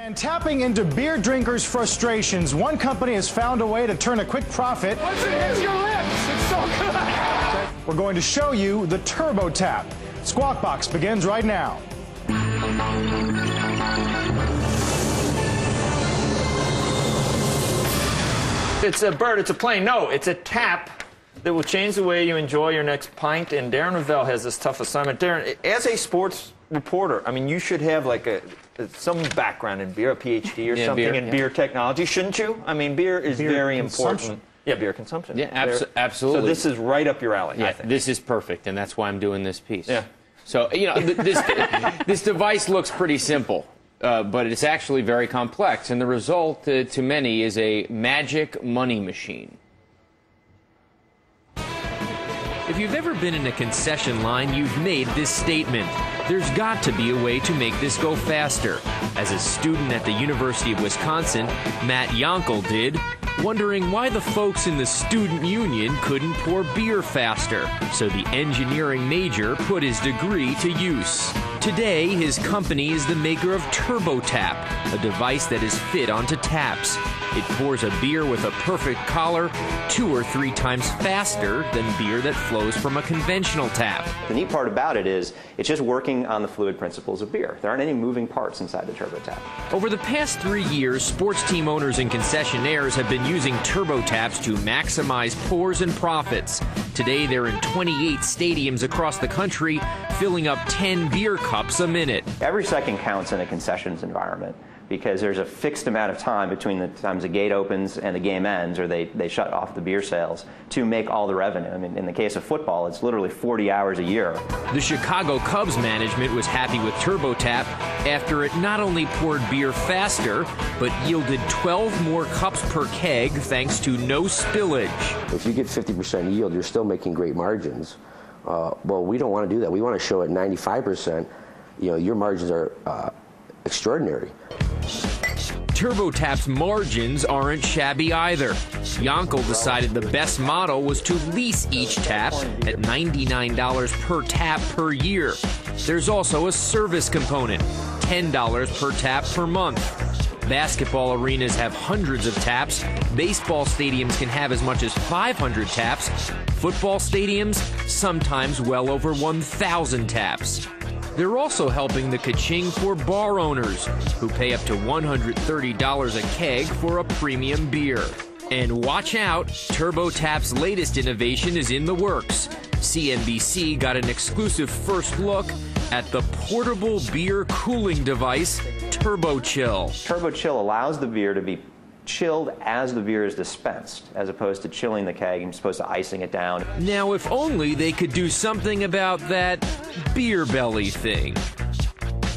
And tapping into beer drinkers' frustrations, one company has found a way to turn a quick profit. Once it hits your lips, it's so good. We're going to show you the Turbo Tap. Squawk Box begins right now. It's a bird, it's a plane. No, it's a tap that will change the way you enjoy your next pint. And Darren Rovell has this tough assignment. Darren, as a sports reporter, I mean, you should have like some background in beer, a PhD or something in beer technology, shouldn't you? I mean, beer is very important. Yeah, beer consumption. Yeah, absolutely. So this is right up your alley, I think. This is perfect, and that's why I'm doing this piece. Yeah. So, you know, this device looks pretty simple, but it's actually very complex, and the result to many is a magic money machine. If you've ever been in a concession line, you've made this statement. There's got to be a way to make this go faster. As a student at the University of Wisconsin, Matt Yonkel did, wondering why the folks in the student union couldn't pour beer faster. So the engineering major put his degree to use. Today, his company is the maker of TurboTap, a device that is fit onto taps. It pours a beer with a perfect collar 2 or 3 times faster than beer that flows from a conventional tap. The neat part about it is it's just working on the fluid principles of beer. There aren't any moving parts inside the TurboTap. Over the past 3 years, sports team owners and concessionaires have been using TurboTaps to maximize pours and profits. Today, they're in 28 stadiums across the country, filling up 10 beer cups a minute. Every second counts in a concessions environment because there's a fixed amount of time between the times the gate opens and the game ends, or they shut off the beer sales, to make all the revenue. I mean, in the case of football, it's literally 40 hours a year. The Chicago Cubs management was happy with TurboTap after it not only poured beer faster, but yielded 12 more cups per keg thanks to no spillage. If you get 50% yield, you're still making great margins. Well, we don't want to do that. We want to show at 95%, you know, your margins are extraordinary. TurboTap's margins aren't shabby either. Yonkel decided the best model was to lease each tap at $99 per tap per year. There's also a service component, $10 per tap per month. Basketball arenas have hundreds of taps. Baseball stadiums can have as much as 500 taps. Football stadiums, sometimes well over 1,000 taps. They're also helping the ka-ching for bar owners, who pay up to $130 a keg for a premium beer. And watch out, TurboTap's latest innovation is in the works. CNBC got an exclusive first look at the portable beer cooling device, TurboChill. TurboChill allows the beer to be chilled as the beer is dispensed, as opposed to chilling the keg and supposed to icing it down. Now, if only they could do something about that beer belly thing.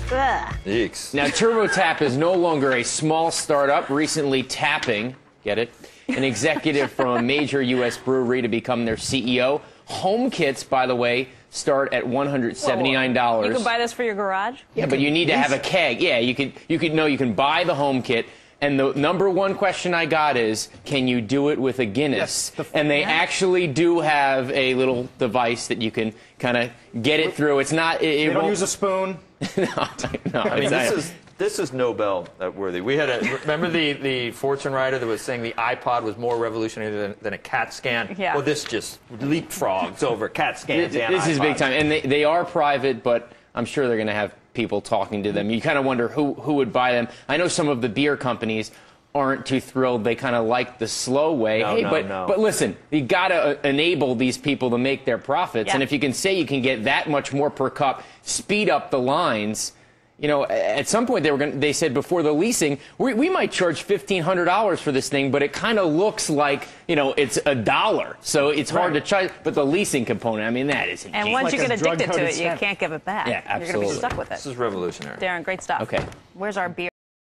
Yeeks. Now, TurboTap is no longer a small startup recently tapping, get it, an executive from a major U.S. brewery to become their CEO. Home kits, by the way, start at $179. You can buy this for your garage? Yeah, but you need to have a keg. Yeah, you can buy the home kit. And the number one question I got is, can you do it with a Guinness? Yes, and they actually do have a little device that you can kind of get it through. It's not. They don't use a spoon. No. I mean, this is Nobel worthy. We had remember the Fortune writer that was saying the iPod was more revolutionary than a CAT scan? Yeah. Well, this just leapfrogs over CAT scans and This is iPods. big time. And they are private, but I'm sure they're going to have people talking to them. You kind of wonder who would buy them. I know some of the beer companies aren't too thrilled. They kind of like the slow way. But listen, you got to enable these people to make their profits. Yeah. And if you can say you can get that much more per cup, speed up the lines. You know, at some point they said before the leasing, we might charge $1,500 for this thing, but it kind of looks like, you know, it's $1. So it's hard to charge. But the leasing component, I mean, that is And once you get addicted to it, you can't give it back. Yeah, absolutely. You're going to be stuck with it. This is revolutionary. Darren, great stuff. Okay. Where's our beer?